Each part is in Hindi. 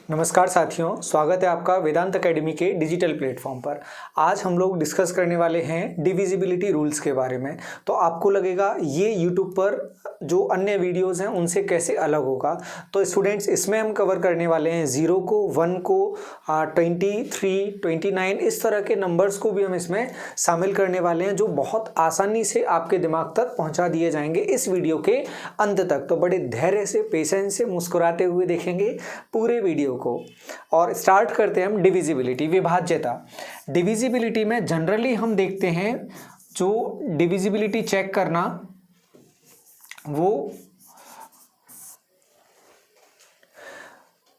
नमस्कार साथियों, स्वागत है आपका वेदांत एकेडमी के डिजिटल प्लेटफॉर्म पर। आज हम लोग डिस्कस करने वाले हैं डिविजिबिलिटी रूल्स के बारे में। तो आपको लगेगा ये यूट्यूब पर जो अन्य वीडियोस हैं उनसे कैसे अलग होगा। तो स्टूडेंट्स, इसमें हम कवर करने वाले हैं 0 को, 1 को, 23, 29 इस तरह के नंबर्स को भी हम इसमें शामिल करने वाले हैं, जो बहुत आसानी से आपके दिमाग तक पहुँचा दिए जाएंगे इस वीडियो के अंत तक। तो बड़े धैर्य से, पेशेंस से, मुस्कुराते हुए देखेंगे पूरे वीडियो को। और स्टार्ट करते हैं हम डिविजिबिलिटी, विभाज्यता। डिविजिबिलिटी में जनरली हम देखते हैं जो डिविजिबिलिटी चेक करना वो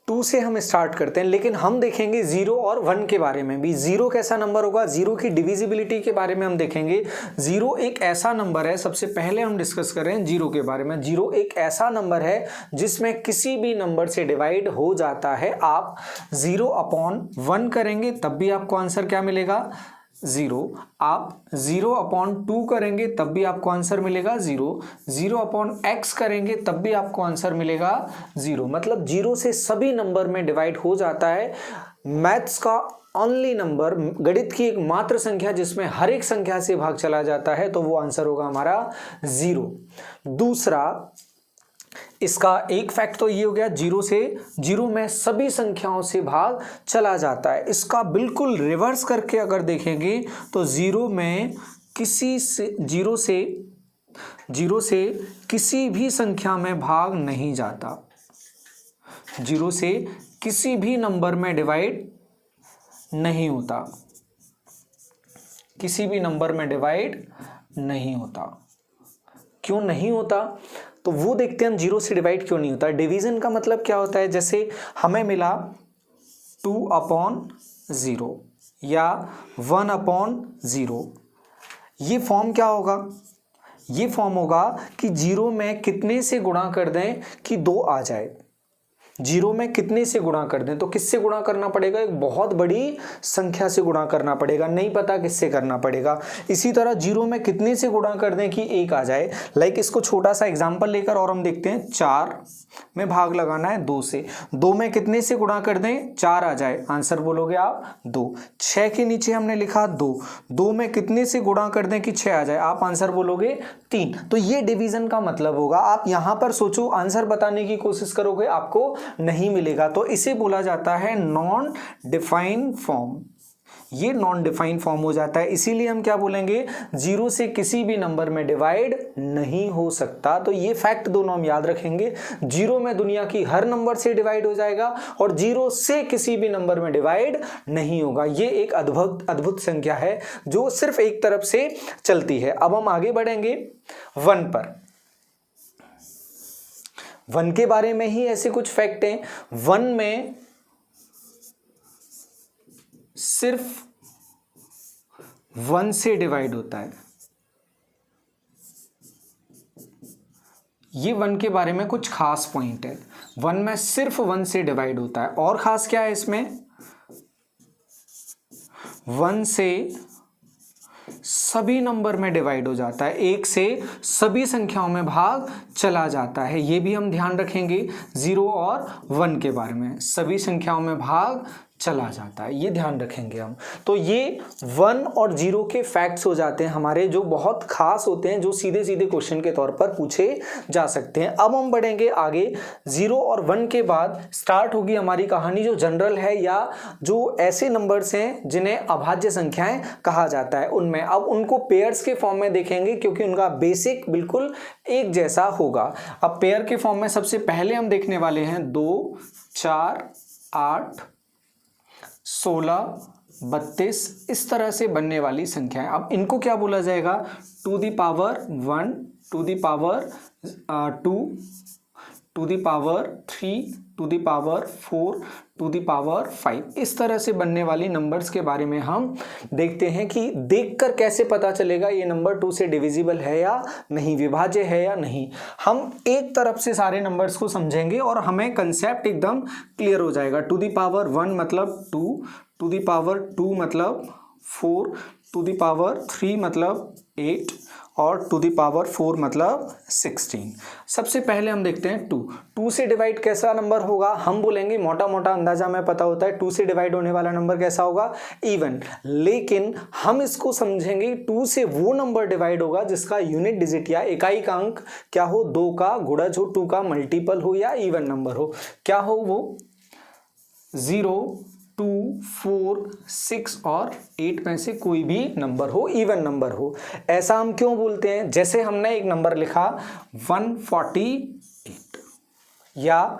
2 से हम स्टार्ट करते हैं, लेकिन हम देखेंगे 0 और 1 के बारे में भी। 0 कैसा नंबर होगा, 0 की डिविजिबिलिटी के बारे में हम देखेंगे। 0 एक ऐसा नंबर है, सबसे पहले हम डिस्कस कर रहे हैं 0 के बारे में। 0 एक ऐसा नंबर है जिसमें किसी भी नंबर से डिवाइड हो जाता है। आप 0/1 करेंगे तब भी आपको आंसर क्या मिलेगा, 0। आप 0/2 करेंगे तब भी आपको आंसर मिलेगा 0। 0/x करेंगे तब भी आपको आंसर मिलेगा 0। मतलब 0 से सभी नंबर में डिवाइड हो जाता है। मैथ्स का ओनली नंबर, गणित की एक मात्र संख्या जिसमें हर एक संख्या से भाग चला जाता है, तो वो आंसर होगा हमारा 0। दूसरा, इसका एक फैक्ट तो ये हो गया, 0 में सभी संख्याओं से भाग चला जाता है। इसका बिल्कुल रिवर्स करके अगर देखेंगे तो 0 से किसी भी संख्या में भाग नहीं जाता। 0 से किसी भी नंबर में डिवाइड नहीं होता, किसी भी नंबर में डिवाइड नहीं होता। क्यों नहीं होता, तो वो देखते हैं हम। 0 से डिवाइड क्यों नहीं होता। डिवीजन का मतलब क्या होता है, जैसे हमें मिला 2/0 या 1/0। ये फॉर्म क्या होगा, ये फॉर्म होगा कि 0 में कितने से गुणा कर दें कि 2 आ जाए। 0 में कितने से गुणा कर दें, तो किससे गुणा करना पड़ेगा, एक बहुत बड़ी संख्या से गुणा करना पड़ेगा, नहीं पता किससे करना पड़ेगा। इसी तरह 0 में कितने से गुणा कर दें कि 1 आ जाए। लाइक इसको छोटा सा एग्जांपल लेकर और हम देखते हैं। 4 में भाग लगाना है 2 से। 2 में कितने से गुणा कर दें, 4 आ जाए, आंसर बोलोगे आप 2। 6 के नीचे हमने लिखा 2। 2 में कितने से गुणा कर दें कि 6 आ जाए, आप आंसर बोलोगे 3। तो ये डिवीजन का मतलब होगा। आप यहां पर सोचो, आंसर बताने की कोशिश करोगे, आपको नहीं मिलेगा। तो इसे बोला जाता है नॉन डिफाइंड फॉर्म। ये नॉन डिफाइंड फॉर्म हो जाता है। इसीलिए हम क्या बोलेंगे, 0 से किसी भी नंबर में डिवाइड नहीं हो सकता। तो ये फैक्ट दोनों हम याद रखेंगे। 0 में दुनिया की हर नंबर से डिवाइड हो जाएगा और 0 से किसी भी नंबर में डिवाइड नहीं होगा। ये एक अद्भुत संख्या है जो सिर्फ एक तरफ से चलती है। अब हम आगे बढ़ेंगे 1 पर। 1 के बारे में ही ऐसे कुछ फैक्ट हैं। 1 में सिर्फ 1 से डिवाइड होता है। ये 1 के बारे में कुछ खास पॉइंट है। 1 में सिर्फ 1 से डिवाइड होता है। और खास क्या है इसमें, 1 से सभी नंबर में डिवाइड हो जाता है, 1 से सभी संख्याओं में भाग चला जाता है। ये भी हम ध्यान रखेंगे 0 और 1 के बारे में, सभी संख्याओं में भाग चला जाता है, ये ध्यान रखेंगे हम। तो ये 1 और 0 के फैक्ट्स हो जाते हैं हमारे, जो बहुत खास होते हैं, जो सीधे सीधे क्वेश्चन के तौर पर पूछे जा सकते हैं। अब हम बढ़ेंगे आगे। 0 और 1 के बाद स्टार्ट होगी हमारी कहानी जो जनरल है, या जो ऐसे नंबर्स हैं जिन्हें अभाज्य संख्याएं कहा जाता है, उनमें। अब उनको पेयर्स के फॉर्म में देखेंगे क्योंकि उनका बेसिक बिल्कुल एक जैसा होगा। अब पेयर के फॉर्म में सबसे पहले हम देखने वाले हैं 2, 4, 8, 16, 32 इस तरह से बनने वाली संख्याएं। अब इनको क्या बोला जाएगा, to the power 1, to the power 2, to the power 3, to the power 4, to the power 5 इस तरह से बनने वाली नंबर्स के बारे में हम देखते हैं कि देखकर कैसे पता चलेगा ये नंबर 2 से डिविजिबल है या नहीं, विभाज्य है या नहीं। हम एक तरफ से सारे नंबर्स को समझेंगे और हमें कंसेप्ट एकदम क्लियर हो जाएगा। टू द पावर 1 मतलब 2, टू द पावर 2 मतलब 4, टू द पावर 3 मतलब 8 और टू द पावर 4 मतलब 16। सबसे पहले हम देखते हैं 2 से डिवाइड कैसा नंबर होगा, हम बोलेंगे मोटा मोटा अंदाजा हमें पता होता है 2 से डिवाइड होने वाला नंबर कैसा होगा, इवन। लेकिन हम इसको समझेंगे 2 से वो नंबर डिवाइड होगा जिसका यूनिट डिजिट या इकाई का अंक क्या हो, 2 का गुणज हो, 2 का मल्टीपल हो या इवन नंबर हो। क्या हो वो, 0, 2, 4, 6 और 8 में से कोई भी नंबर हो, इवन नंबर हो। ऐसा हम क्यों बोलते हैं, जैसे हमने एक नंबर लिखा 148 या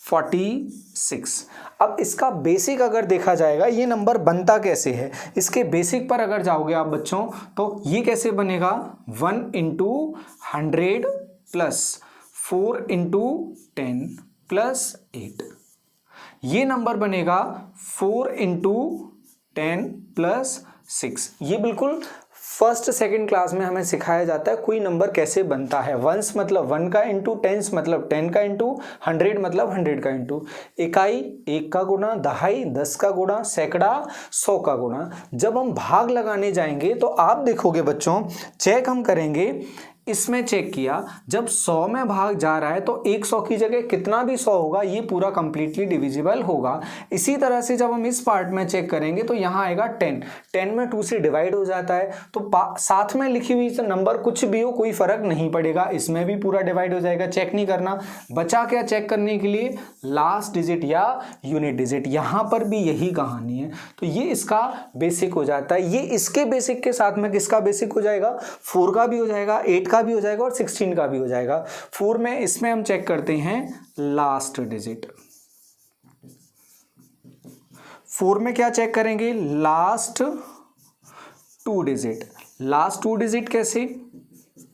46। अब इसका बेसिक अगर देखा जाएगा, ये नंबर बनता कैसे है, इसके बेसिक पर अगर जाओगे आप बच्चों तो ये कैसे बनेगा, 1 इंटू 100 प्लस 4 इंटू 10 प्लस 8। ये नंबर बनेगा 4 इंटू 10 प्लस 6। ये बिल्कुल फर्स्ट सेकंड क्लास में हमें सिखाया जाता है कोई नंबर कैसे बनता है। वंस मतलब 1 का इंटू, टेंस मतलब 10 का इंटू, 100 मतलब 100 का इंटू। इकाई 1 का गुणा, दहाई 10 का गुणा, सैकड़ा 100 का गुणा। जब हम भाग लगाने जाएंगे तो आप देखोगे बच्चों, चेक हम करेंगे, इसमें चेक किया जब 100 में भाग जा रहा है तो 100 की जगह कितना भी 100 होगा ये पूरा कंप्लीटली डिविजिबल होगा। इसी तरह से जब हम इस पार्ट में चेक करेंगे तो यहाँ आएगा 10 में 2 से डिवाइड हो जाता है, तो साथ में लिखी हुई नंबर कुछ भी हो कोई फर्क नहीं पड़ेगा, इसमें भी पूरा डिवाइड हो जाएगा, चेक नहीं करना। बचा क्या चेक करने के लिए, लास्ट डिजिट या यूनिट डिजिट। यहाँ पर भी यही कहानी है, तो ये इसका बेसिक हो जाता है। ये इसके बेसिक के साथ में किसका बेसिक हो जाएगा, 4 का भी हो जाएगा, 8 का भी हो जाएगा और 16 का भी हो जाएगा। 4 में इसमें हम चेक करते हैं लास्ट डिजिट। 4 में क्या चेक करेंगे, लास्ट 2 डिजिट। लास्ट 2 डिजिट कैसे,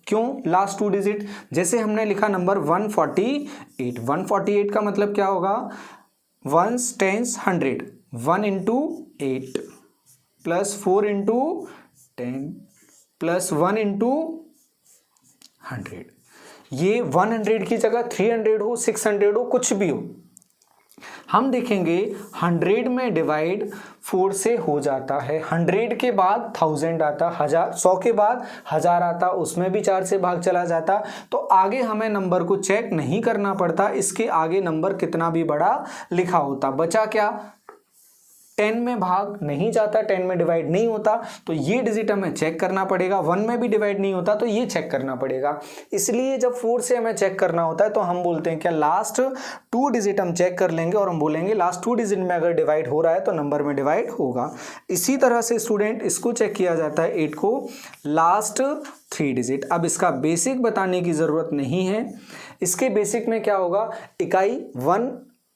क्यों लास्ट 2 डिजिट, जैसे हमने लिखा नंबर 148। 148 का मतलब क्या होगा, 1s 10s 100, 1 into 8 plus 4 into 10 plus 1 into 100। ये 100 की जगह 300 हो, 600 हो, कुछ भी हो, हम देखेंगे 100 में डिवाइड 4 से हो जाता है। 100 के बाद 1000 आता, 1000, 100 के बाद 1000 आता, उसमें भी 4 से भाग चला जाता, तो आगे हमें नंबर को चेक नहीं करना पड़ता, इसके आगे नंबर कितना भी बड़ा लिखा होता। बचा क्या, 10 में भाग नहीं जाता, 10 में डिवाइड नहीं होता, तो ये डिजिट हमें चेक करना पड़ेगा। 1 में भी डिवाइड नहीं होता तो ये चेक करना पड़ेगा। इसलिए जब 4 से हमें चेक करना होता है तो हम बोलते हैं क्या, लास्ट 2 डिजिट हम चेक कर लेंगे और हम बोलेंगे लास्ट 2 डिजिट में अगर डिवाइड हो रहा है तो नंबर में डिवाइड होगा। इसी तरह से स्टूडेंट इसको चेक किया जाता है 8 को, लास्ट 3 डिजिट। अब इसका बेसिक बताने की जरूरत नहीं है, इसके बेसिक में क्या होगा, इकाई 1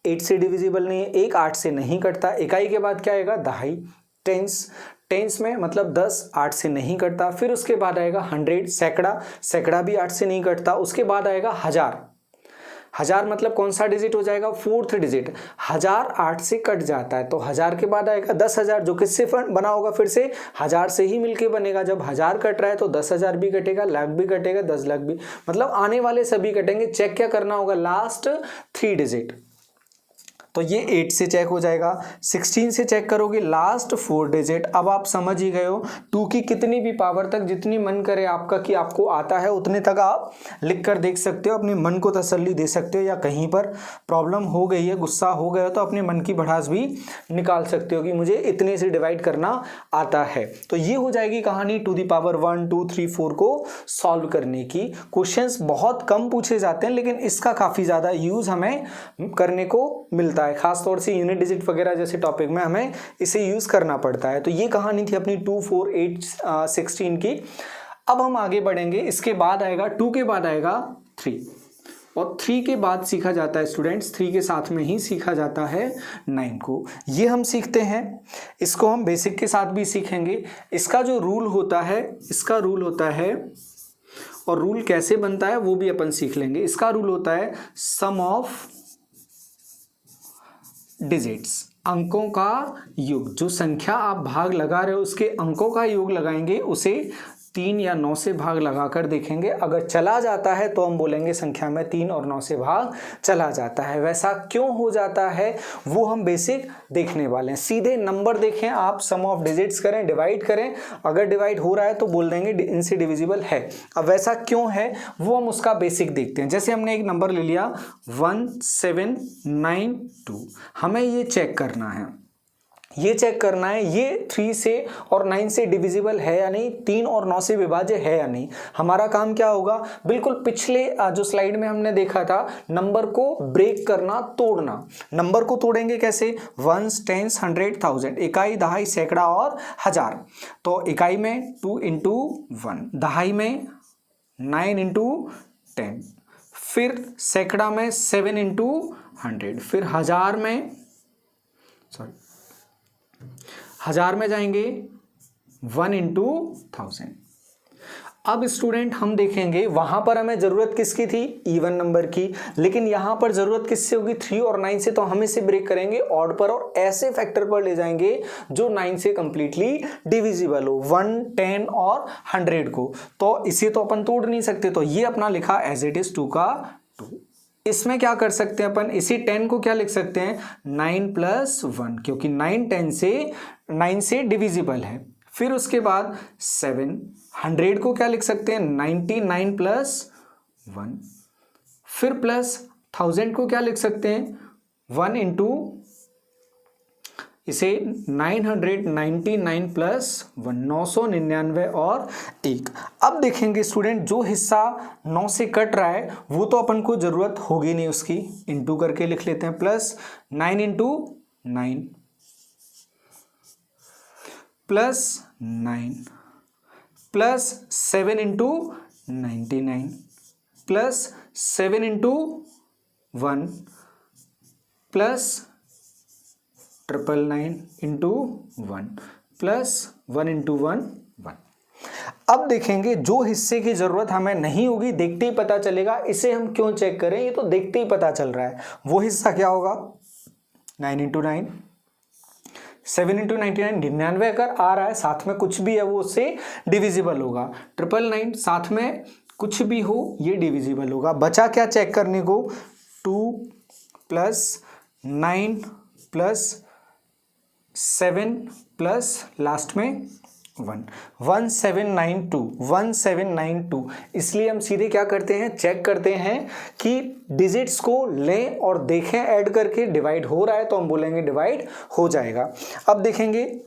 8 से डिविजिबल नहीं है, 1 8 से नहीं कटता, इकाई के बाद क्या आएगा, दहाई। टेंस में मतलब 10 8 से नहीं कटता, फिर उसके बाद आएगा 100, सैकड़ा भी 8 से नहीं कटता, उसके बाद आएगा 1000 मतलब कौन सा डिजिट हो जाएगा, 4th डिजिट। 1000 8 से कट जाता है तो 1000 के बाद आएगा 10,000, जो किससे बना होगा, फिर से 1000 से ही मिलके बनेगा। जब 1000 कट रहा है तो 10,000 भी कटेगा, लाख भी कटेगा, 10 लाख भी, मतलब आने वाले सभी कटेंगे। चेक क्या करना होगा, लास्ट 3 डिजिट, तो ये 8 से चेक हो जाएगा। 16 से चेक करोगे, लास्ट 4 डिजिट। अब आप समझ ही गए हो, 2 की कितनी भी पावर तक जितनी मन करे आपका कि आपको आता है उतने तक आप लिख कर देख सकते हो, अपने मन को तसल्ली दे सकते हो, या कहीं पर प्रॉब्लम हो गई है, गुस्सा हो गया तो अपने मन की भड़ास भी निकाल सकते हो कि मुझे इतने से डिवाइड करना आता है। तो ये हो जाएगी कहानी टू दी पावर 1 2 3 4 को सॉल्व करने की। क्वेश्चंस बहुत कम पूछे जाते हैं लेकिन इसका काफ़ी ज़्यादा यूज़ हमें करने को मिलता है, खास तौर से यूनिट डिजिट वगैरह जैसे टॉपिक में हमें इसे यूज करना पड़ता है। तो ये कहानी थी अपनी 2 4 8 16 की। अब हम आगे बढ़ेंगे, इसके बाद आएगा 2 के बाद आएगा 3, और 3 के बाद सीखा जाता है स्टूडेंट्स, 3 के साथ में ही सीखा जाता है 9 को। ये हम सीखते हैं, इसको हम बेसिक के साथ भी सीखेंगे। इसका जो रूल होता है, इसका रूल होता है, और रूल कैसे बनता है वो भी अपन सीख लेंगे। इसका रूल होता है सम ऑफ डिजिट्स, अंकों का योग। जो संख्या आप भाग लगा रहे हो उसके अंकों का योग लगाएंगे, उसे 3 या 9 से भाग लगाकर देखेंगे। अगर चला जाता है तो हम बोलेंगे संख्या में 3 और 9 से भाग चला जाता है। वैसा क्यों हो जाता है वो हम बेसिक देखने वाले हैं। सीधे नंबर देखें आप, सम ऑफ डिजिट्स करें, डिवाइड करें, अगर डिवाइड हो रहा है तो बोल देंगे इनसे डिविजिबल है। अब वैसा क्यों है वो हम उसका बेसिक देखते हैं। जैसे हमने एक नंबर ले लिया 1792, हमें ये चेक करना है, ये चेक करना है ये 3 से और 9 से डिविजिबल है या नहीं, 3 और 9 से विभाज्य है या नहीं। हमारा काम क्या होगा, बिल्कुल पिछले जो स्लाइड में हमने देखा था, नंबर को ब्रेक करना, तोड़ना। नंबर को तोड़ेंगे कैसे, वंस, टेंस, 100, 1000, इकाई, दहाई, सैकड़ा और हजार। तो इकाई में 2 इंटू 1, दहाई में 9 इंटू 10, फिर सैकड़ा में 7 इंटू 100, फिर हजार में जाएंगे 1 इंटू 1000। अब स्टूडेंट हम देखेंगे वहां पर हमें जरूरत किसकी थी, इवन नंबर की, लेकिन यहां पर जरूरत किससे होगी, 3 और 9 से। तो हम इसे ब्रेक करेंगे ऑड पर और ऐसे फैक्टर पर ले जाएंगे जो 9 से कंप्लीटली डिविजिबल हो, 1, 10 और 100 को। तो इसे तो अपन तोड़ नहीं सकते, तो ये अपना लिखा एज इट इज 2 का 2। इसमें क्या कर सकते हैं अपन, इसी 10 को क्या लिख सकते हैं, 9 + 1, क्योंकि 9 से डिविजिबल है। फिर उसके बाद 7, 100 को क्या लिख सकते हैं, 99 + 1, फिर प्लस 1000 को क्या लिख सकते हैं, 1 इंटू इसे 999 + 1, 999 और 1। अब देखेंगे स्टूडेंट जो हिस्सा 9 से कट रहा है वो तो अपन को जरूरत होगी नहीं उसकी, इंटू करके लिख लेते हैं, plus 9 into 9 plus 9 plus 7 into 99 plus 7 into 1 plus 999 into 1 plus 1 into 1 1। अब देखेंगे जो हिस्से की जरूरत हमें नहीं होगी, देखते ही पता चलेगा। इसे हम क्यों चेक करें, ये तो देखते ही पता चल रहा है। वो हिस्सा क्या होगा, 9 इंटू 9, 7 इंटू 99, 99 अगर आ रहा है साथ में कुछ भी है वो उससे डिविजिबल होगा। 999 साथ में कुछ भी हो ये डिविजिबल होगा। बचा क्या चेक करने को, 2 + 9 + 7 प्लस लास्ट में 1, 1792। इसलिए हम सीधे क्या करते हैं, चेक करते हैं कि डिजिट्स को लें और देखें ऐड करके, डिवाइड हो रहा है तो हम बोलेंगे डिवाइड हो जाएगा। अब देखेंगे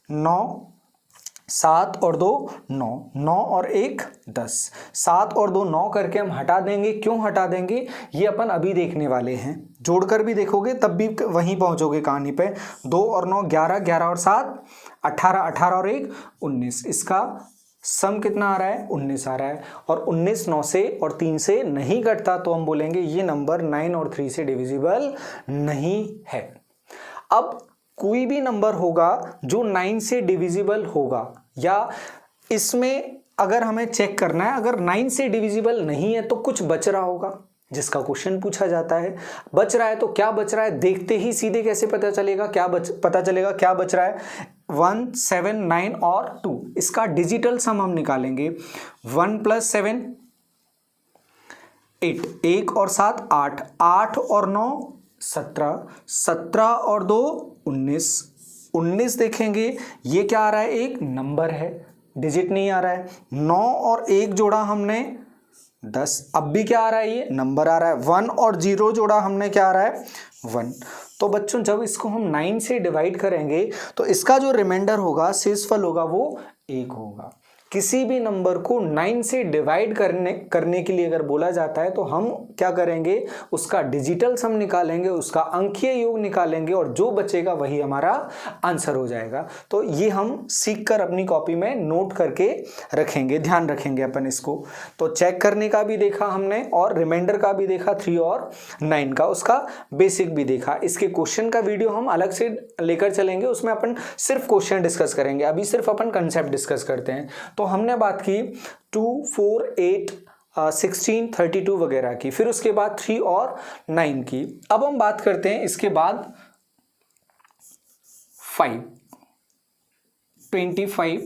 9, 7 और 2 9, 9 और 1 10, 7 और 2 9 करके हम हटा देंगे। क्यों हटा देंगे ये अपन अभी देखने वाले हैं, जोड़कर भी देखोगे तब भी वहीं पहुंचोगे कहानी पे। 2 और 9 11, 11 और 7 18, 18 और 1 19, इसका सम कितना आ रहा है, 19 आ रहा है। और 19 9 से और 3 से नहीं कटता तो हम बोलेंगे ये नंबर 9 और 3 से डिविजिबल नहीं है। अब कोई भी नंबर होगा जो 9 से डिविजिबल होगा, या इसमें अगर हमें चेक करना है अगर 9 से डिविजिबल नहीं है तो कुछ बच रहा होगा, जिसका क्वेश्चन पूछा जाता है। बच रहा है तो क्या बच रहा है, देखते ही सीधे कैसे पता चलेगा क्या बच रहा है, 1 7 9 और 2। इसका डिजिटल सम हम निकालेंगे, 1 + 7 8, 1 और 7 8, 8 और 9 17, 17 और 2 19, 19 देखेंगे ये क्या आ रहा है, एक नंबर है, डिजिट नहीं आ रहा है। 9 और 1 जोड़ा हमने 10, अब भी क्या आ रहा है, ये नंबर आ रहा है। 1 और 0 जोड़ा हमने, क्या आ रहा है 1। तो बच्चों जब इसको हम 9 से डिवाइड करेंगे तो इसका जो रिमाइंडर होगा, शेषफल होगा, वो 1 होगा। किसी भी नंबर को 9 से डिवाइड करने के लिए अगर बोला जाता है तो हम क्या करेंगे, उसका डिजिटल सम निकालेंगे, उसका अंकीय योग निकालेंगे और जो बचेगा वही हमारा आंसर हो जाएगा। तो ये हम सीखकर अपनी कॉपी में नोट करके रखेंगे, ध्यान रखेंगे अपन इसको। तो चेक करने का भी देखा हमने और रिमाइंडर का भी देखा, 3 और 9 का, उसका बेसिक भी देखा। इसके क्वेश्चन का वीडियो हम अलग से लेकर चलेंगे, उसमें अपन सिर्फ क्वेश्चन डिस्कस करेंगे, अभी सिर्फ अपन कंसेप्ट डिस्कस करते हैं। तो हमने बात की 2 4 8 16 32 वगैरह की, फिर उसके बाद 3 और 9 की। अब हम बात करते हैं इसके बाद 5 25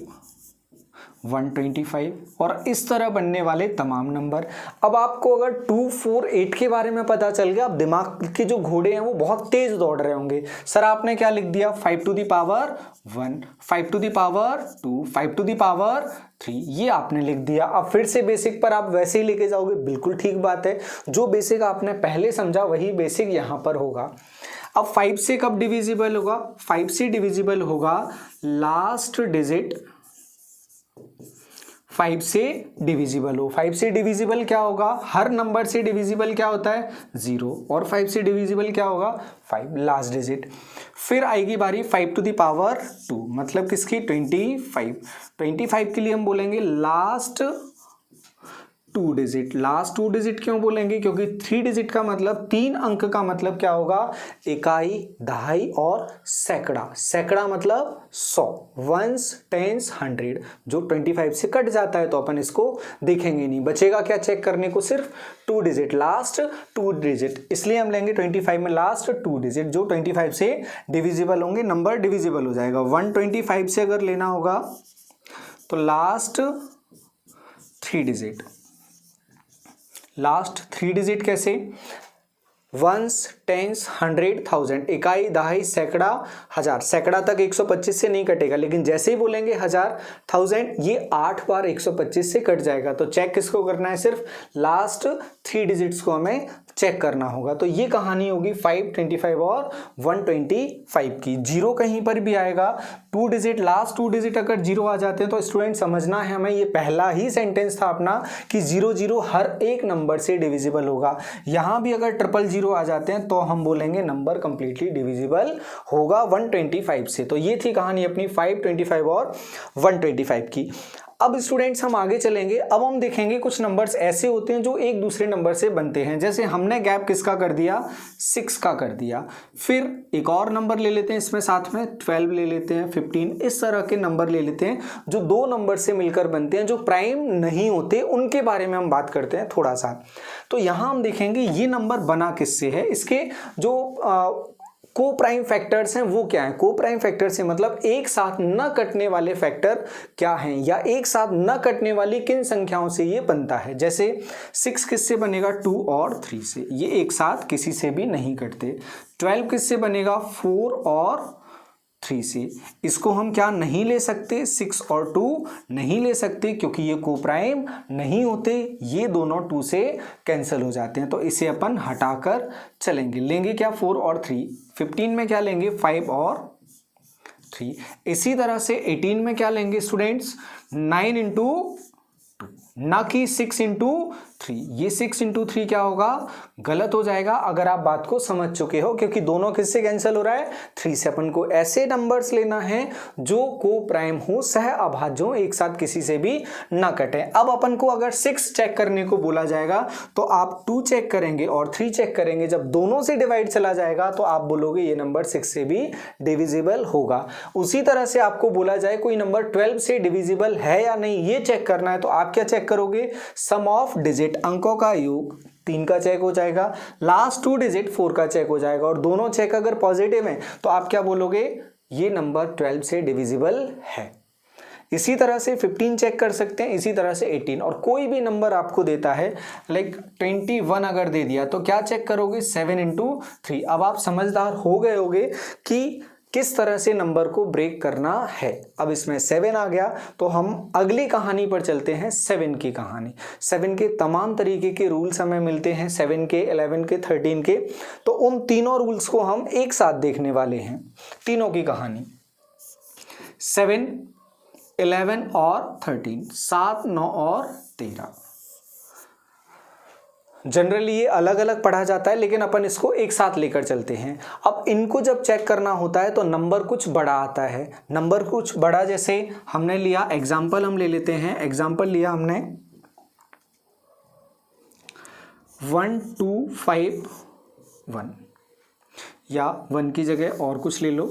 125 और इस तरह बनने वाले तमाम नंबर। अब आपको अगर 2, 4, 8 के बारे में पता चल गया, अब दिमाग के जो घोड़े हैं वो बहुत तेज दौड़ रहे होंगे। सर आपने क्या लिख दिया, 5 to the power 1, 5 to the power 2, 5 to the power 3, ये आपने लिख दिया। अब फिर से बेसिक पर आप वैसे ही लेके जाओगे, बिल्कुल ठीक बात है। जो बेसिक आपने पहले समझा वही बेसिक यहाँ पर होगा। अब 5 से कब डिविजिबल होगा, 5 से डिविजिबल होगा लास्ट डिजिट 5 से डिविजिबल हो। 5 से डिविजिबल क्या होगा, हर नंबर से डिविजिबल क्या होता है 0, और 5 से डिविजिबल क्या होगा 5, लास्ट डिजिट। फिर आएगी बारी 5 टू द पावर 2, मतलब किसकी 25। 25 के लिए हम बोलेंगे लास्ट 2 डिजिट। लास्ट 2 डिजिट क्यों बोलेंगे, क्योंकि 3 डिजिट का मतलब 3 अंक का मतलब क्या होगा, इकाई, दहाई और सैकड़ा। सैकड़ा मतलब 100, वंस, टेंस, 100, जो 25 से कट जाता है तो अपन इसको देखेंगे नहीं। बचेगा क्या चेक करने को, सिर्फ 2 डिजिट, लास्ट 2 डिजिट। इसलिए हम लेंगे 25 में लास्ट 2 डिजिट जो 25 से डिविजिबल होंगे, नंबर डिविजिबल हो जाएगा। 125 से अगर लेना होगा तो लास्ट 3 डिजिट। लास्ट 3 डिजिट कैसे, वंस, टेंस, 100, 1000, इकाई, दहाई, सैकड़ा, हजार। सैकड़ा तक 125 से नहीं कटेगा, लेकिन जैसे ही बोलेंगे 1000, 1000, ये 8 बार 125 से कट जाएगा। तो चेक किसको करना है, सिर्फ लास्ट 3 डिजिट्स को हमें चेक करना होगा। तो ये कहानी होगी 5, 25 और 125 की। जीरो कहीं पर भी आएगा, 2 डिजिट, लास्ट 2 डिजिट अगर जीरो आ जाते हैं तो स्टूडेंट समझना है हमें, ये पहला ही सेंटेंस था अपना कि 0 0 हर एक नंबर से डिविजिबल होगा। यहां भी अगर 000 आ जाते हैं तो हम बोलेंगे नंबर कंप्लीटली डिविजिबल होगा 125 से। तो ये थी कहानी अपनी 5, 25 और 125 की। अब स्टूडेंट्स हम आगे चलेंगे। अब हम देखेंगे कुछ नंबर्स ऐसे होते हैं जो एक दूसरे नंबर से बनते हैं। जैसे हमने गैप किसका कर दिया, 6 का कर दिया। फिर एक और नंबर ले लेते हैं इसमें साथ में, 12 ले लेते हैं, 15, इस तरह के नंबर ले लेते हैं जो 2 नंबर से मिलकर बनते हैं, जो प्राइम नहीं होते, उनके बारे में हम बात करते हैं थोड़ा सा। तो यहां हम देखेंगे ये नंबर बना किससे है, इसके जो को प्राइम फैक्टर्स हैं वो क्या है। को प्राइम फैक्टर से मतलब एक साथ न कटने वाले फैक्टर क्या हैं, या एक साथ न कटने वाली किन संख्याओं से ये बनता है। जैसे 6 किससे बनेगा, 2 और 3 से, ये एक साथ किसी से भी नहीं कटते। 12 किससे बनेगा, 4 और 3 से। इसको हम क्या नहीं ले सकते, 6 और 2 नहीं ले सकते, क्योंकि ये को प्राइम नहीं होते, ये दोनों 2 से कैंसिल हो जाते हैं। तो इसे अपन हटाकर चलेंगे, लेंगे क्या 4 और 3। 15 में क्या लेंगे, 5 और 3। इसी तरह से 18 में क्या लेंगे स्टूडेंट्स, 9 इंटू 2, ना कि 6 इंटू 3। ये 6 इंटू 3 क्या होगा, गलत हो जाएगा अगर आप बात को समझ चुके हो, क्योंकि दोनों किससे कैंसिल हो रहा है, 3 से। अपन को ऐसे नंबर्स लेना है जो को प्राइम हो, सह अभाज्यों, एक साथ किसी से भी ना कटे। अब अपन को अगर 6 चेक करने को बोला जाएगा तो आप 2 चेक करेंगे और 3 चेक करेंगे। जब दोनों से डिवाइड चला जाएगा तो आप बोलोगे ये नंबर 6 से भी डिविजिबल होगा। उसी तरह से आपको बोला जाए कोई नंबर 12 से डिविजिबल है या नहीं, ये चेक करना है, तो आप क्या चेक करोगे, सम ऑफ डिजिट, अंकों का योग, 3 का चेक हो जाएगा, लास्ट 2 डिजिट 4 का चेक हो जाएगा, और दोनों चेक अगर पॉजिटिव हैं तो आप क्या बोलोगे, ये नंबर 12 से डिविजिबल है। इसी तरह से 15 चेक कर सकते हैं, इसी तरह से 18, और कोई भी नंबर आपको देता है लाइक 21 अगर दे दिया तो क्या चेक करोगे, 7 इंटू 3। अब आप समझदार हो गए होगे कि किस तरह से नंबर को ब्रेक करना है। अब इसमें 7 आ गया तो हम अगली कहानी पर चलते हैं, 7 की कहानी। 7 के तमाम तरीके के रूल्स हमें मिलते हैं, 7 के, 11 के, 13 के। तो उन तीनों रूल्स को हम एक साथ देखने वाले हैं, तीनों की कहानी। 7, 11 और 13, 7, 9 और 13। जनरली ये अलग अलग पढ़ा जाता है, लेकिन अपन इसको एक साथ लेकर चलते हैं। अब इनको जब चेक करना होता है तो नंबर कुछ बड़ा आता है। नंबर कुछ बड़ा जैसे हमने लिया एग्जाम्पल, हम ले लेते हैं एग्जाम्पल, लिया हमने 1 2 5 1, या 1 की जगह और कुछ ले लो,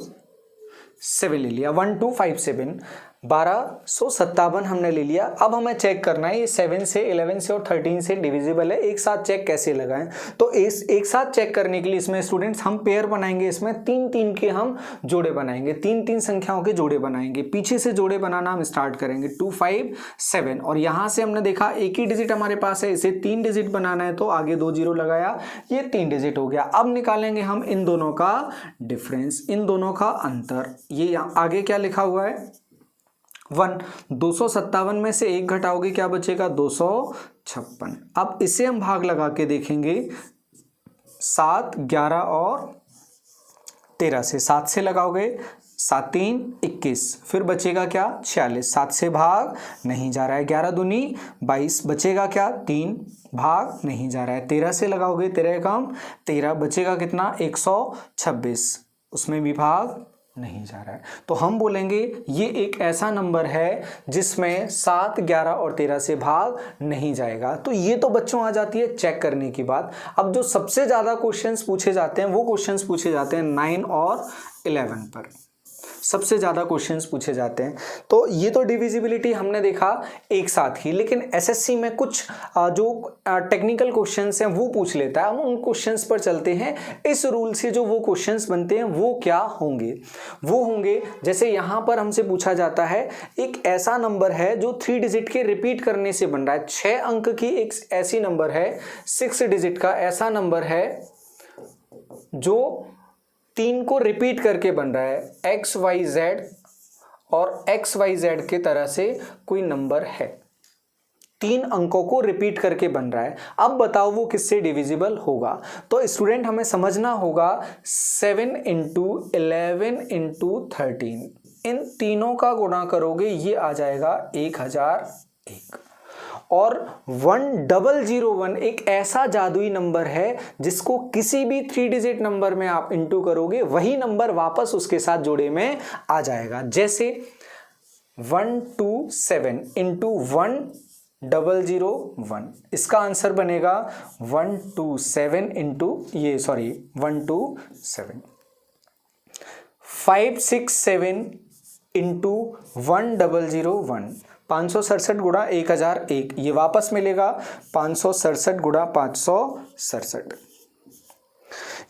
7 ले लिया, 1 2 5 7। 1257 हमने ले लिया। अब हमें चेक करना है ये 7 से 11 से और 13 से डिविजिबल है, एक साथ चेक कैसे लगाएं। तो इस एक साथ चेक करने के लिए इसमें स्टूडेंट्स हम पेयर बनाएंगे, इसमें 3-3 के हम जोड़े बनाएंगे, 3-3 संख्याओं के जोड़े बनाएंगे। पीछे से जोड़े बनाना हम स्टार्ट करेंगे 2 5 7 और यहाँ से हमने देखा एक ही डिजिट हमारे पास है, इसे 3 डिजिट बनाना है तो आगे 2 जीरो लगाया, ये 3 डिजिट हो गया। अब निकालेंगे हम इन दोनों का डिफरेंस, इन दोनों का अंतर। ये आगे क्या लिखा हुआ है 1, 257 में से 1 घटाओगे क्या बचेगा 256। अब इसे हम भाग लगा के देखेंगे 7, 11 और 13 से, 7 से लगाओगे 7 3 21, फिर बचेगा क्या 46, 7 से भाग नहीं जा रहा है, 11 दूनी 22, बचेगा क्या 3, भाग नहीं जा रहा है, 13 से लगाओगे 13 कम 13, बचेगा कितना 126, उसमें भी भाग नहीं जा रहा है। तो हम बोलेंगे ये एक ऐसा नंबर है जिसमें 7, 11 और 13 से भाग नहीं जाएगा। तो ये तो बच्चों आ जाती है चेक करने की बात। अब जो सबसे ज़्यादा क्वेश्चंस पूछे जाते हैं वो क्वेश्चंस पूछे जाते हैं 9 और 11 पर, सबसे ज़्यादा क्वेश्चंस पूछे जाते हैं। तो ये तो डिविजिबिलिटी हमने देखा एक साथ ही, लेकिन एसएससी में कुछ जो टेक्निकल क्वेश्चंस हैं वो पूछ लेता है। हम उन क्वेश्चंस पर चलते हैं। इस रूल से जो वो क्वेश्चंस बनते हैं वो क्या होंगे, वो होंगे जैसे यहाँ पर हमसे पूछा जाता है एक ऐसा नंबर है जो 3 डिजिट के रिपीट करने से बन रहा है, 6 अंक की एक ऐसी नंबर है, 6 डिजिट का ऐसा नंबर है जो 3 को रिपीट करके बन रहा है, एक्स वाई जेड और एक्स वाई जेड के तरह से कोई नंबर है, 3 अंकों को रिपीट करके बन रहा है। अब बताओ वो किससे डिविजिबल होगा। तो स्टूडेंट हमें समझना होगा 7 इंटू 11 इंटू 13, इन तीनों का गुणा करोगे ये आ जाएगा 1001। और 1001 एक ऐसा जादुई नंबर है जिसको किसी भी 3 डिजिट नंबर में आप इंटू करोगे वही नंबर वापस उसके साथ जोड़े में आ जाएगा। जैसे 127 इंटू 1001, इसका आंसर बनेगा 127 इंटू 127। 567 इंटू 1001, 567 गुणा 1001, ये वापस मिलेगा 567 गुणा 567।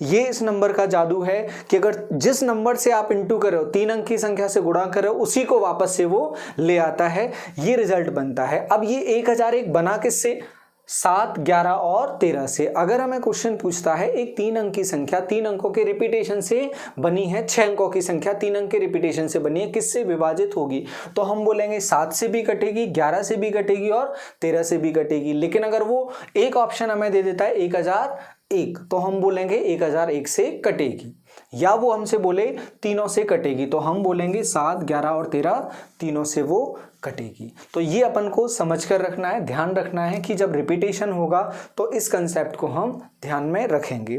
ये इस नंबर का जादू है कि अगर जिस नंबर से आप इंटू कर रहे हो, 3 अंक की संख्या से गुणा कर रहे हो, उसी को वापस से वो ले आता है, ये रिजल्ट बनता है। अब ये 1001 बना किससे, 7, 11 और 13 से। अगर हमें क्वेश्चन पूछता है एक 3 अंक की संख्या 3 अंकों के रिपीटेशन से बनी है, 6 अंकों की संख्या 3 अंक के रिपीटेशन से बनी है, किससे विभाजित होगी, तो हम बोलेंगे 7 से भी कटेगी, 11 से भी कटेगी और 13 से भी कटेगी। लेकिन अगर वो एक ऑप्शन हमें दे देता है 1001, तो हम बोलेंगे 1001 से कटेगी, या वो हमसे बोले तीनों से कटेगी, तो हम बोलेंगे 7, 11 और 13 तीनों से वो कटेगी। तो ये अपन को समझ कर रखना है, ध्यान रखना है कि जब रिपीटेशन होगा तो इस कंसेप्ट को हम ध्यान में रखेंगे।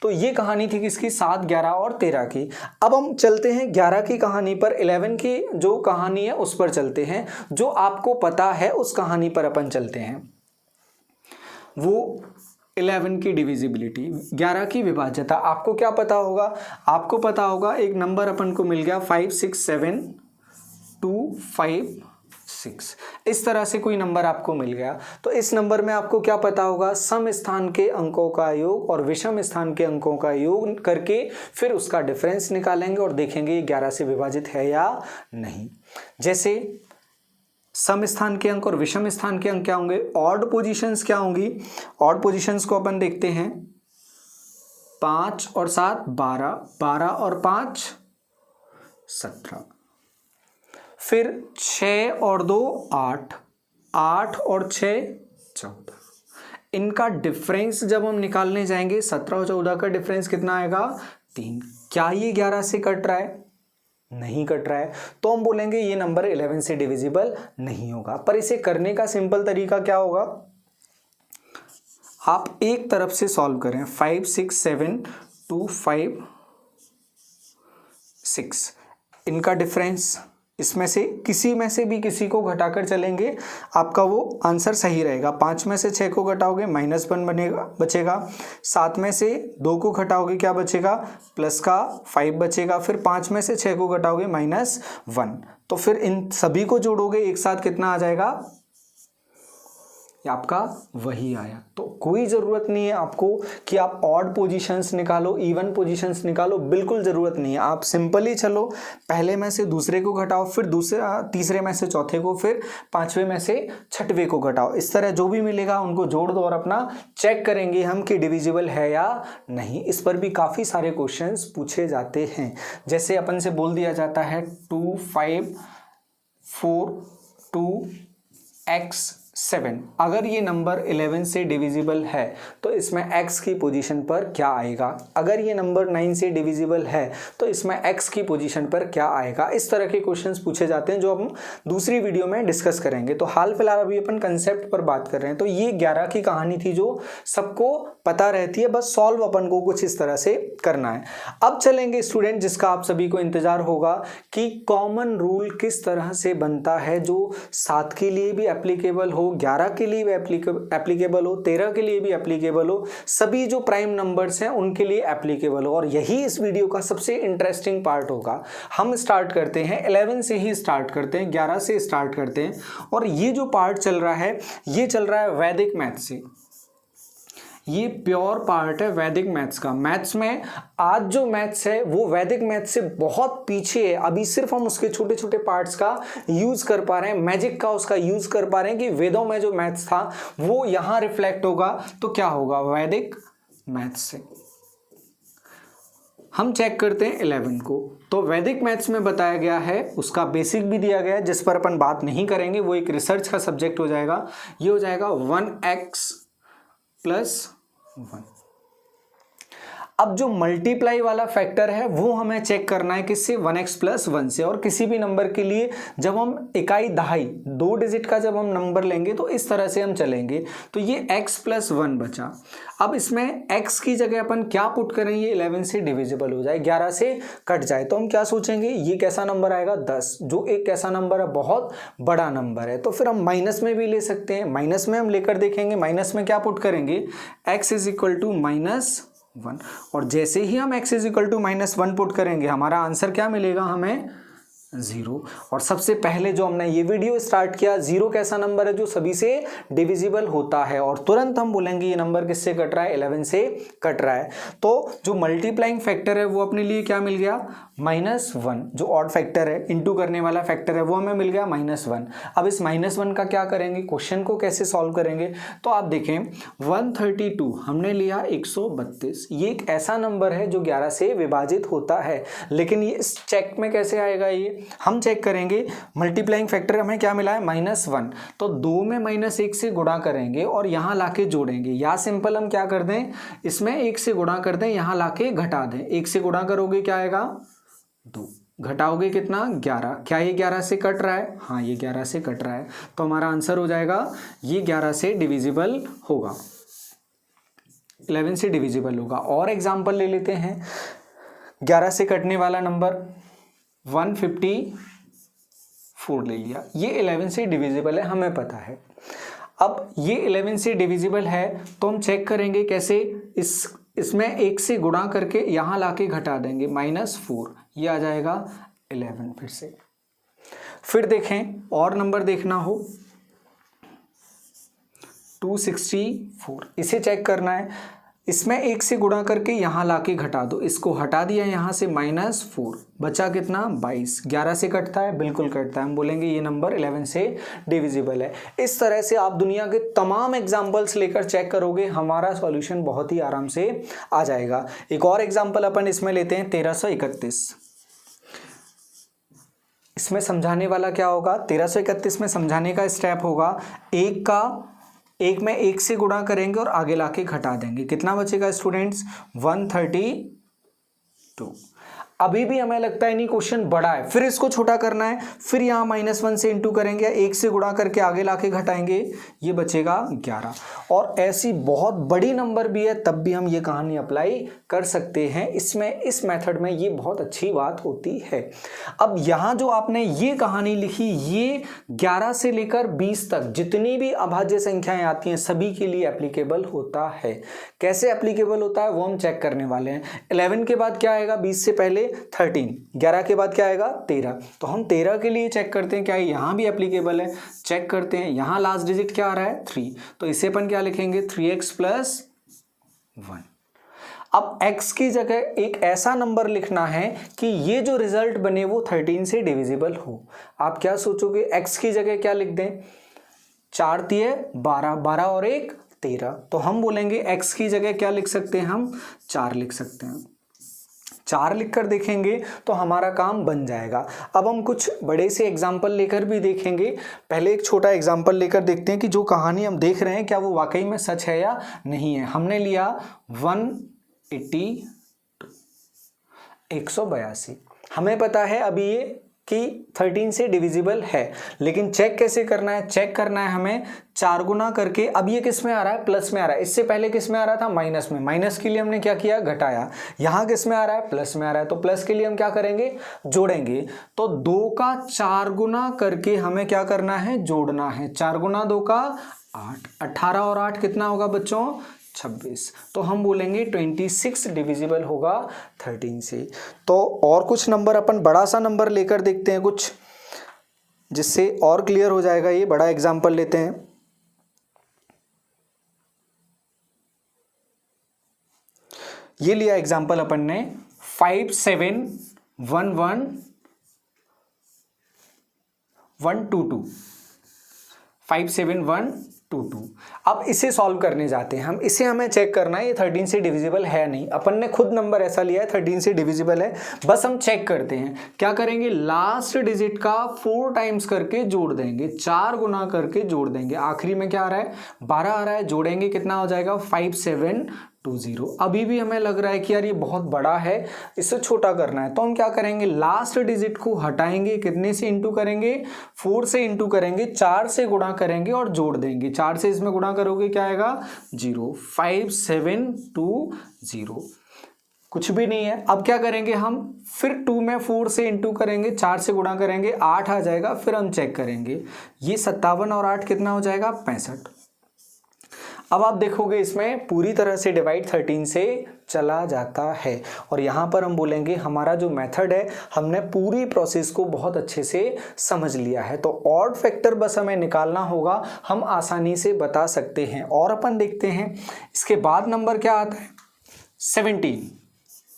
तो ये कहानी थी किसकी, 7, 11 और 13 की। अब हम चलते हैं 11 की कहानी पर, 11 की जो कहानी है उस पर चलते हैं, जो आपको पता है उस कहानी पर अपन चलते हैं। वो 11 की डिविजिबिलिटी, 11 की विभाज्यता। आपको क्या पता होगा, आपको पता होगा एक नंबर अपन को मिल गया 567256, इस तरह से कोई नंबर आपको मिल गया। तो इस नंबर में आपको क्या पता होगा, सम स्थान के अंकों का योग और विषम स्थान के अंकों का योग करके फिर उसका डिफरेंस निकालेंगे और देखेंगे 11 से विभाजित है या नहीं। जैसे सम स्थान के अंक और विषम स्थान के अंक क्या होंगे, ऑड पोजीशंस क्या होंगी, ऑड पोजीशंस को अपन देखते हैं, 5 और 7 12, 12 और 5 17, फिर 6 और 2 8, 8 और 6 14। इनका डिफरेंस जब हम निकालने जाएंगे 17 और 14 का डिफरेंस कितना आएगा 3। क्या ये 11 से कट रहा है, नहीं कट रहा है, तो हम बोलेंगे ये नंबर 11 से डिविजिबल नहीं होगा। पर इसे करने का सिंपल तरीका क्या होगा, आप एक तरफ से सॉल्व करें, 56725 6, इनका डिफरेंस इसमें से किसी में से भी किसी को घटाकर चलेंगे, आपका वो आंसर सही रहेगा। 5 में से 6 को घटाओगे -1 बनेगा, बचेगा। 7 में से 2 को घटाओगे क्या बचेगा, प्लस का 5 बचेगा। फिर 5 में से 6 को घटाओगे -1, तो फिर इन सभी को जोड़ोगे एक साथ कितना आ जाएगा, आपका वही आया। तो कोई ज़रूरत नहीं है आपको कि आप ऑड पोजीशंस निकालो, इवन पोजीशंस निकालो, बिल्कुल ज़रूरत नहीं है। आप सिंपली चलो, पहले में से दूसरे को घटाओ, फिर तीसरे में से चौथे को, फिर 5वें में से 6वें को घटाओ। इस तरह जो भी मिलेगा उनको जोड़ दो और अपना चेक करेंगे हम कि डिविजिबल है या नहीं। इस पर भी काफ़ी सारे क्वेश्चंस पूछे जाते हैं। जैसे अपन से बोल दिया जाता है 2 5 4 2 x 7, अगर ये नंबर 11 से डिविजिबल है तो इसमें x की पोजीशन पर क्या आएगा। अगर ये नंबर 9 से डिविजिबल है तो इसमें x की पोजीशन पर क्या आएगा। इस तरह के क्वेश्चंस पूछे जाते हैं जो हम दूसरी वीडियो में डिस्कस करेंगे। तो हाल फिलहाल अभी अपन कंसेप्ट पर बात कर रहे हैं। तो ये 11 की कहानी थी जो सबको पता रहती है, बस सॉल्व अपन को कुछ इस तरह से करना है। अब चलेंगे स्टूडेंट, जिसका आप सभी को इंतजार होगा कि कॉमन रूल किस तरह से बनता है जो 7 के लिए भी एप्लीकेबल हो, 11 के लिए भी एप्लीकेबल हो, 13 के लिए भी एप्लीकेबल हो, सभी जो प्राइम नंबर्स हैं उनके लिए एप्लीकेबल हो। और यही इस वीडियो का सबसे इंटरेस्टिंग पार्ट होगा। हम स्टार्ट करते हैं 11 से ही स्टार्ट करते हैं, 11 से स्टार्ट करते हैं। और ये जो पार्ट चल रहा है ये चल रहा है वैदिक मैथ से। ये प्योर पार्ट है वैदिक मैथ्स का। मैथ्स में आज जो मैथ्स है वो वैदिक मैथ्स से बहुत पीछे है। अभी सिर्फ हम उसके छोटे छोटे पार्ट्स का यूज कर पा रहे हैं, मैजिक का उसका यूज कर पा रहे हैं कि वेदों में जो मैथ्स था वो यहाँ रिफ्लेक्ट होगा। तो क्या होगा, वैदिक मैथ्स से हम चेक करते हैं 11 को। तो वैदिक मैथ्स में बताया गया है, उसका बेसिक भी दिया गया है जिस पर अपन बात नहीं करेंगे, वो एक रिसर्च का सब्जेक्ट हो जाएगा। ये हो जाएगा 1x + 1। अब जो मल्टीप्लाई वाला फैक्टर है वो हमें चेक करना है किससे, 1x + 1 से। और किसी भी नंबर के लिए जब हम इकाई दहाई 2 डिजिट का जब हम नंबर लेंगे तो इस तरह से हम चलेंगे। तो ये x + 1 बचा। अब इसमें x की जगह अपन क्या पुट करें, ये 11 से डिविजिबल हो जाए, 11 से कट जाए। तो हम क्या सोचेंगे, ये कैसा नंबर आएगा, 10, जो एक कैसा नंबर है, बहुत बड़ा नंबर है। तो फिर हम माइनस में भी ले सकते हैं, माइनस में हम लेकर देखेंगे। माइनस में क्या पुट करेंगे, x = -1। और जैसे ही हम x = -1 पुट करेंगे हमारा आंसर क्या मिलेगा, हमें 0। और सबसे पहले जो हमने ये वीडियो स्टार्ट किया, 0 कैसा नंबर है जो सभी से डिविजिबल होता है। और तुरंत हम बोलेंगे ये नंबर किससे कट रहा है, 11 से कट रहा है। तो जो मल्टीप्लाइंग फैक्टर है वो अपने लिए क्या मिल गया, -1। जो ऑड फैक्टर है, इंटू करने वाला फैक्टर है, वो हमें मिल गया -1। अब इस -1 का क्या करेंगे, क्वेश्चन को कैसे सॉल्व करेंगे। तो आप देखें 132 हमने लिया 132, ये एक ऐसा नंबर है जो 11 से विभाजित होता है। लेकिन ये इस चेक में कैसे आएगा, ये हम चेक करेंगे। मल्टीप्लाइंग फैक्टर हमें क्या मिला है, -1। तो 2 में -1 से गुणा करेंगे और यहाँ लाके जोड़ेंगे। या सिंपल हम क्या कर दें, इसमें 1 से गुणा कर दें, यहाँ लाके घटा दें। 1 से गुणा करोगे क्या आएगा, 2, घटाओगे कितना, 11। क्या ये 11 से कट रहा है, हाँ ये 11 से कट रहा है। तो हमारा आंसर हो जाएगा ये 11 से डिविजिबल होगा, 11 से डिविजिबल होगा। और एग्जाम्पल ले लेते हैं, 11 से कटने वाला नंबर 154 ले लिया, ये 11 से डिविजिबल है, हमें पता है। अब ये 11 से डिविजिबल है तो हम चेक करेंगे कैसे, इसमें 1 से गुणा करके यहाँ लाके घटा देंगे, -4, ये आ जाएगा 11 फिर से। फिर देखें और नंबर देखना हो, 264, इसे चेक करना है। इसमें 1 से गुणा करके यहाँ लाके घटा दो, इसको हटा दिया यहाँ से, -4, बचा कितना, 22। 11 से कटता है, बिल्कुल कटता है, हम बोलेंगे ये नंबर 11 से डिविजिबल है। इस तरह से आप दुनिया के तमाम एग्जाम्पल्स लेकर चेक करोगे, हमारा सॉल्यूशन बहुत ही आराम से आ जाएगा। एक और एग्जाम्पल अपन इसमें लेते हैं, 1331। इसमें समझाने वाला क्या होगा, 1331 में समझाने का स्टेप होगा, एक में 1 से गुणा करेंगे और आगे लाके घटा देंगे। कितना बचेगा स्टूडेंट्स, 132। अभी भी हमें लगता है नहीं क्वेश्चन बड़ा है, फिर इसको छोटा करना है, फिर यहाँ -1 से इंटू करेंगे, 1 से गुणा करके आगे लाके घटाएंगे, ये बचेगा 11। और ऐसी बहुत बड़ी नंबर भी है तब भी हम ये कहानी अप्लाई कर सकते हैं इसमें, इस मेथड में ये बहुत अच्छी बात होती है। अब यहाँ जो आपने ये कहानी लिखी, ये 11 से लेकर 20 तक जितनी भी अभाज्य संख्याएं आती हैं सभी के लिए एप्लीकेबल होता है। कैसे एप्लीकेबल होता है वो हम चेक करने वाले हैं। 11 के बाद क्या आएगा, 20 से पहले 13, 11 के बाद क्या आएगा 13, तो हम 13 के लिए चेक करते हैं क्या यहाँ भी एप्लीकेबल है, चेक करते हैं। यहाँ लास्ट डिजिट क्या आ रहा है 3, तो इसे अपन क्या लिखेंगे 3x + 1। अब x की जगह एक ऐसा नंबर लिखना है कि ये जो रिजल्ट बने वो 13 से डिविजिबल हो। आप क्या सोचोगे, x की जगह क्या लिख दें, 4 तिये 12, 12 और 1 13, तो हम बोलेंगे x की जगह क्या लिख सकते हैं, हम 4 लिख सकते हैं। 4 लिखकर देखेंगे तो हमारा काम बन जाएगा। अब हम कुछ बड़े से एग्जाम्पल लेकर भी देखेंगे। पहले एक छोटा एग्जाम्पल लेकर देखते हैं कि जो कहानी हम देख रहे हैं क्या वो वाकई में सच है या नहीं है। हमने लिया 182, हमें पता है अभी ये कि 13 से डिविजिबल है, लेकिन चेक कैसे करना है, चेक करना है हमें 4 गुना करके। अब ये किस में आ रहा है, प्लस में आ रहा है, इससे पहले किस में आ रहा था, माइनस में, माइनस के लिए हमने क्या किया, घटाया। यहाँ किस में आ रहा है, प्लस में आ रहा है, तो प्लस के लिए हम क्या करेंगे, जोड़ेंगे। तो 2 का 4 गुना करके हमें क्या करना है, जोड़ना है। 4 गुना 2 का 8, 18 और 8 कितना होगा बच्चों, 26। तो हम बोलेंगे 26 डिविजिबल होगा 13 से। तो और कुछ नंबर अपन बड़ा सा नंबर लेकर देखते हैं कुछ, जिससे और क्लियर हो जाएगा। ये बड़ा एग्जाम्पल लेते हैं। ये लिया एग्जाम्पल अपन ने 5711122, 57122। अब इसे सॉल्व करने जाते हैं हम। इसे हमें चेक करना है ये 13 से डिविजिबल है नहीं। अपन ने खुद नंबर ऐसा लिया है 13 से डिविजिबल है, बस हम चेक करते हैं। क्या करेंगे, लास्ट डिजिट का 4 टाइम्स करके जोड़ देंगे, 4 गुना करके जोड़ देंगे। आखिरी में क्या आ रहा है, 12 आ रहा है, जोड़ेंगे कितना हो जाएगा 5720। अभी भी हमें लग रहा है कि यार ये बहुत बड़ा है, इससे छोटा करना है। तो हम क्या करेंगे, लास्ट डिजिट को हटाएंगे, कितने से इंटू करेंगे, 4 से इंटू करेंगे, 4 से गुणा करेंगे और जोड़ देंगे। 4 से इसमें गुणा करोगे क्या आएगा 0, 5720, कुछ भी नहीं है। अब क्या करेंगे हम, फिर 2 में 4 से इंटू करेंगे, 4 से गुणा करेंगे, 8 आ जाएगा। फिर हम चेक करेंगे, ये 57 और 8 कितना हो जाएगा 65। अब आप देखोगे इसमें पूरी तरह से डिवाइड 13 से चला जाता है। और यहाँ पर हम बोलेंगे हमारा जो मेथड है, हमने पूरी प्रोसेस को बहुत अच्छे से समझ लिया है। तो ऑड फैक्टर बस हमें निकालना होगा, हम आसानी से बता सकते हैं। और अपन देखते हैं इसके बाद नंबर क्या आता है 17,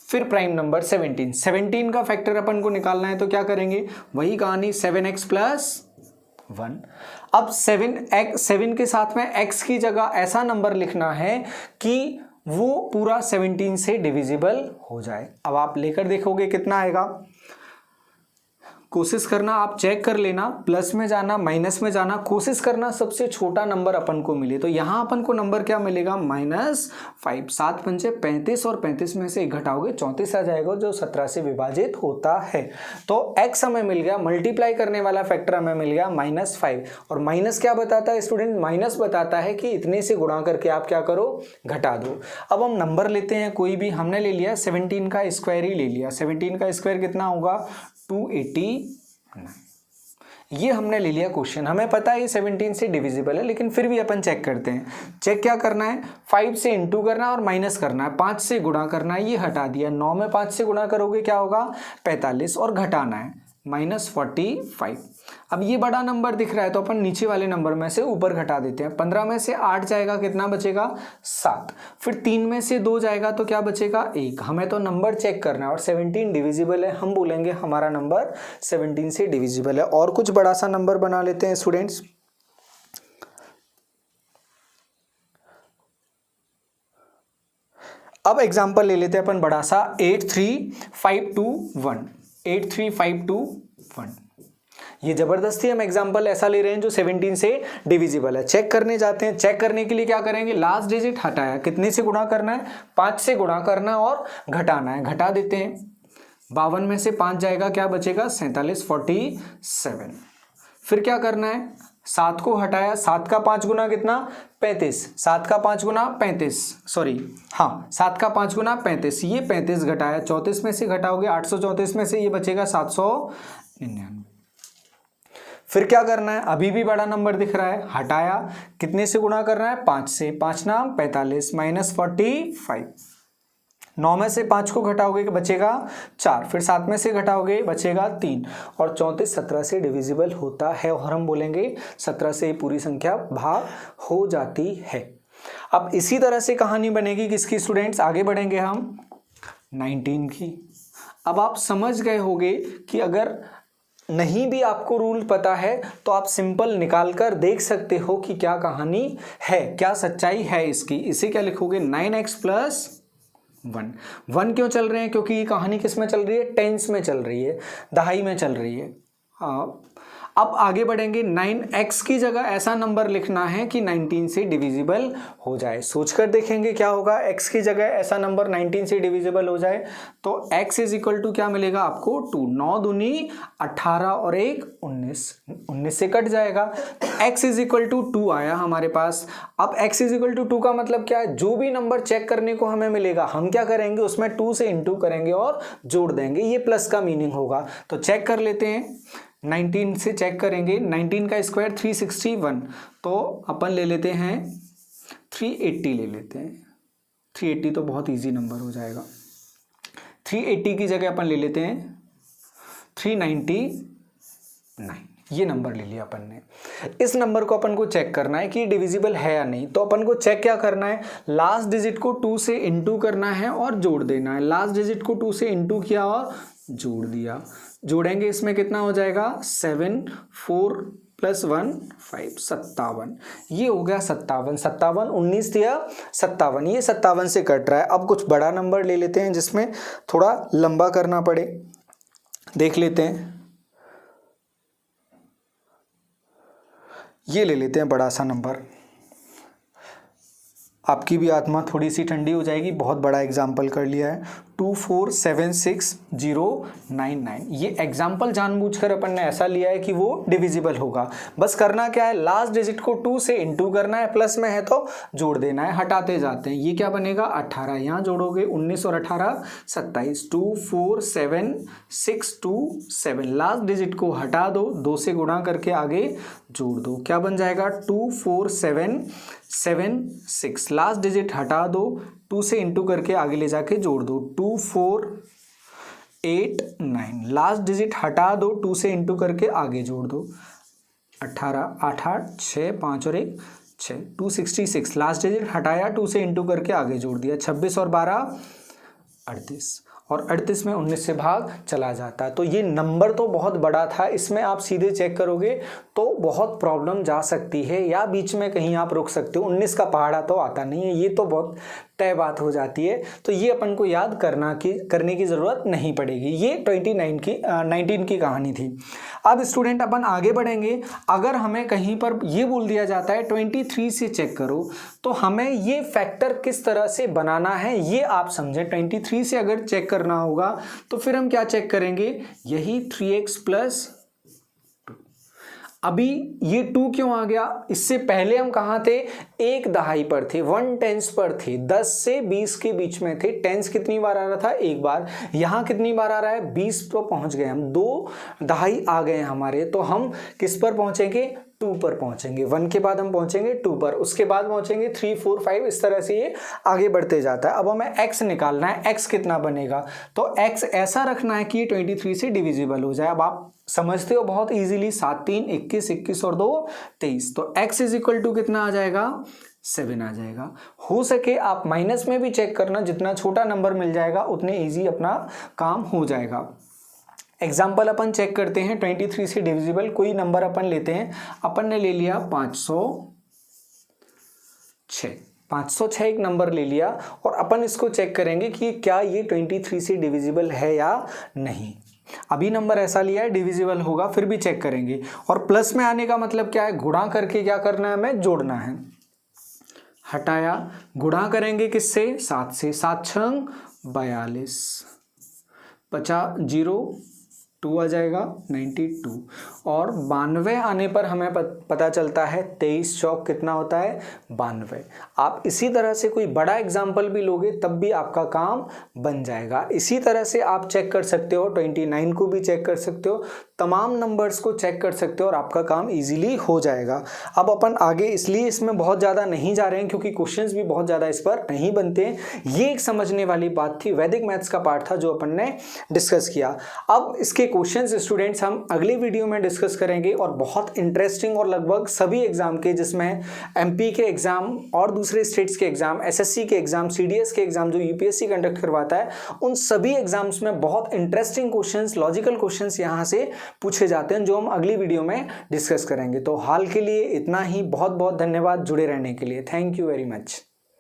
फिर प्राइम नंबर 17। 17 का फैक्टर अपन को निकालना है तो क्या करेंगे, वही कहानी 7x + 1। अब 7 के साथ में x की जगह ऐसा नंबर लिखना है कि वो पूरा 17 से डिविजिबल हो जाए। अब आप लेकर देखोगे कितना आएगा, कोशिश करना, आप चेक कर लेना, प्लस में जाना माइनस में जाना, कोशिश करना सबसे छोटा नंबर अपन को मिले। तो यहाँ अपन को नंबर क्या मिलेगा -5। 7 पंचे 35 और 35 में से 1 घटाओगे 34 आ जाएगा, जो 17 से विभाजित होता है। तो x हमें मिल गया, मल्टीप्लाई करने वाला फैक्टर हमें मिल गया -5। और माइनस क्या बताता है स्टूडेंट, माइनस बताता है कि इतने से गुणा करके आप क्या करो, घटा दो। अब हम नंबर लेते हैं कोई भी, हमने ले लिया 17 का स्क्वायर ही ले लिया। 17 का स्क्वायर कितना होगा 289। ये हमने ले लिया क्वेश्चन, हमें पता है ये 17 से डिविजिबल है, लेकिन फिर भी अपन चेक करते हैं। चेक क्या करना है, 5 से इंटू करना है और माइनस करना है, 5 से गुणा करना है, ये हटा दिया। 9 में 5 से गुणा करोगे क्या होगा 45 और घटाना है -45। अब ये बड़ा नंबर दिख रहा है तो अपन नीचे वाले नंबर में से ऊपर घटा देते हैं। 15 में से 8 जाएगा, कितना बचेगा 7। फिर 3 में से 2 जाएगा तो क्या बचेगा 1। हमें तो नंबर चेक करना है और 17 डिविजिबल है, हम बोलेंगे हमारा नंबर 17 से डिविजिबल है। और कुछ बड़ा सा नंबर बना लेते हैं स्टूडेंट्स। अब एग्जाम्पल ले लेते हैं अपन बड़ा सा 83521। 83521, ये जबरदस्ती हम एग्जाम्पल ऐसा ले रहे हैं जो 17 से डिविजिबल है। चेक करने जाते हैं। चेक करने के लिए क्या करेंगे, लास्ट डिजिट हटाया, कितने से गुणा करना है 5 से गुणा करना है और घटाना है, घटा देते हैं। 52 में से 5 जाएगा, क्या बचेगा 47, 47। फिर क्या करना है, 7 को हटाया, 7 का 5 गुना कितना 35, 7 का 5 गुना 35, सॉरी हाँ 7 का 5 गुना 35, ये 35 घटाया, 34 में से घटाओगे 834 में से ये बचेगा 799। फिर क्या करना है, अभी भी बड़ा नंबर दिख रहा है, हटाया, कितने से गुणा करना है 5 से, 5 नाम 45 माइनस 45, 9 में से 5 को घटाओगे बचेगा 4, फिर 7 में से घटाओगे बचेगा 3, और 34 17 से डिविजिबल होता है, और हम बोलेंगे 17 से पूरी संख्या भाग हो जाती है। अब इसी तरह से कहानी बनेगी किसकी स्टूडेंट्स, आगे बढ़ेंगे हम 19 की। अब आप समझ गए होंगे कि अगर नहीं भी आपको रूल पता है तो आप सिंपल निकाल कर देख सकते हो कि क्या कहानी है, क्या सच्चाई है इसकी। इसे क्या लिखोगे 9x प्लस 1 क्यों चल रहे हैं, क्योंकि ये कहानी किस में चल रही है, टेंस में चल रही है, दहाई में चल रही है। अब आगे बढ़ेंगे, 9x की जगह ऐसा नंबर लिखना है कि 19 से डिविजिबल हो जाए। सोचकर देखेंगे क्या होगा, x की जगह ऐसा नंबर 19 से डिविजिबल हो जाए तो x इज इक्वल टू क्या मिलेगा आपको 2, 9 दूनी 18 और 1 19, 19 से कट जाएगा तो x इज इक्वल टू 2 आया हमारे पास। अब x इज इक्वल टू 2 का मतलब क्या है, जो भी नंबर चेक करने को हमें मिलेगा हम क्या करेंगे, उसमें 2 से इंटू करेंगे और जोड़ देंगे, ये प्लस का मीनिंग होगा। तो चेक कर लेते हैं, 19 से चेक करेंगे, 19 का स्क्वायर 361, तो अपन ले लेते हैं 380 ले लेते हैं, 380 तो बहुत इजी नंबर हो जाएगा। 380 की जगह अपन ले लेते हैं 399, ये नंबर ले लिया अपन ने। इस नंबर को अपन को चेक करना है कि डिविजिबल है या नहीं, तो अपन को चेक क्या करना है, लास्ट डिजिट को 2 से इंटू करना है और जोड़ देना है। लास्ट डिजिट को 2 से इंटू किया और जोड़ दिया, जोड़ेंगे इसमें कितना हो जाएगा 7, 4 + 1 5, 57, ये हो गया 57, 57 19 दिया 57, ये 57 से कट रहा है। अब कुछ बड़ा नंबर ले लेते हैं जिसमें थोड़ा लंबा करना पड़े, देख लेते हैं, ये ले लेते हैं बड़ा सा नंबर, आपकी भी आत्मा थोड़ी सी ठंडी हो जाएगी। बहुत बड़ा एग्जाम्पल कर लिया है, 2476099, ये एग्जाम्पल जानबूझकर अपन ने ऐसा लिया है कि वो डिविजिबल होगा। बस करना क्या है, लास्ट डिजिट को 2 से इंटू करना है, प्लस में है तो जोड़ देना है, हटाते जाते हैं। ये क्या बनेगा 18, यहाँ जोड़ोगे 19 और 18 27, 24767, लास्ट डिजिट को हटा दो, 2 से गुणा करके आगे जोड़ दो, क्या बन जाएगा 24776, लास्ट डिजिट हटा दो, 2 से इंटू करके आगे ले जाके जोड़ दो 2489, लास्ट डिजिट हटा दो, 2 से इंटू करके आगे जोड़ दो 18 8 8 6 5 और 1 6, 266, लास्ट डिजिट हटाया, 2 से इंटू करके आगे जोड़ दिया 26 और 12 38, और 38 में 19 से भाग चला जाता है। तो ये नंबर तो बहुत बड़ा था, इसमें आप सीधे चेक करोगे तो बहुत प्रॉब्लम जा सकती है, या बीच में कहीं आप रुक सकते हो। 19 का पहाड़ा तो आता नहीं है, ये तो बहुत तय बात हो जाती है, तो ये अपन को याद करने की ज़रूरत नहीं पड़ेगी। ये 19 की कहानी थी। अब स्टूडेंट अपन आगे बढ़ेंगे, अगर हमें कहीं पर ये बोल दिया जाता है 23 से चेक करो, तो हमें ये फैक्टर किस तरह से बनाना है ये आप समझें। 23 से अगर चेक करना होगा तो फिर हम क्या चेक करेंगे, यही 3x प्लस, अभी ये 2 क्यों आ गया, इससे पहले हम कहाँ थे, 1 दहाई पर थे, 1/10 पर थे, 10 से 20 के बीच में थे। 10 कितनी बार आ रहा था, 1 बार, यहाँ कितनी बार आ रहा है 20 पर पहुंच गए हम, 2 दहाई आ गए हमारे, तो हम किस पर पहुंचेंगे 2 पर पहुंचेंगे, 1 के बाद हम पहुंचेंगे 2 पर, उसके बाद पहुंचेंगे 3 4 5, इस तरह से ये आगे बढ़ते जाता है। अब हमें x निकालना है, x कितना बनेगा, तो x ऐसा रखना है कि ये 23 से डिविजिबल हो जाए। अब आप समझते हो बहुत इजीली, 7 3 21 21 और 2 23, तो x इज इक्वल टू कितना आ जाएगा 7 आ जाएगा। हो सके आप माइनस में भी चेक करना, जितना छोटा नंबर मिल जाएगा उतने ईजी अपना काम हो जाएगा। एग्जाम्पल अपन चेक करते हैं, 23 से डिविजिबल कोई नंबर अपन लेते हैं, अपन ने ले लिया 506 एक नंबर ले लिया, और अपन इसको चेक करेंगे कि क्या ये 23 से डिविजिबल है या नहीं। अभी नंबर ऐसा लिया है डिविजिबल होगा, फिर भी चेक करेंगे। और प्लस में आने का मतलब क्या है, गुणा करके क्या करना है, हमें जोड़ना है। हटाया, गुणा करेंगे किससे 7 से, 7 6 42, 0 2 आ जाएगा 92 और 92 आने पर हमें पता चलता है 23 चौक कितना होता है 92। आप इसी तरह से कोई बड़ा एग्जाम्पल भी लोगे तब भी आपका काम बन जाएगा। इसी तरह से आप चेक कर सकते हो, 29 को भी चेक कर सकते हो, तमाम नंबर्स को चेक कर सकते हो और आपका काम इजीली हो जाएगा। अब अपन आगे इसलिए इसमें बहुत ज़्यादा नहीं जा रहे हैं क्योंकि क्वेश्चंस भी बहुत ज़्यादा इस पर नहीं बनते हैं। ये एक समझने वाली बात थी, वैदिक मैथ्स का पार्ट था जो अपन ने डिस्कस किया। अब इसके क्वेश्चंस स्टूडेंट्स हम अगले वीडियो में डिस्कस करेंगे और बहुत इंटरेस्टिंग और लगभग सभी एग्जाम के, जिसमें एमपी के एग्जाम और दूसरे स्टेट्स के एग्जाम, एसएससी के एग्जाम, सीडीएस के एग्जाम जो यूपीएससी कंडक्ट करवाता है, उन सभी एग्जाम्स में बहुत इंटरेस्टिंग क्वेश्चंस, लॉजिकल क्वेश्चंस यहां से पूछे जाते हैं जो हम अगली वीडियो में डिस्कस करेंगे। तो हाल के लिए इतना ही। बहुत बहुत धन्यवाद जुड़े रहने के लिए। Thank you very much.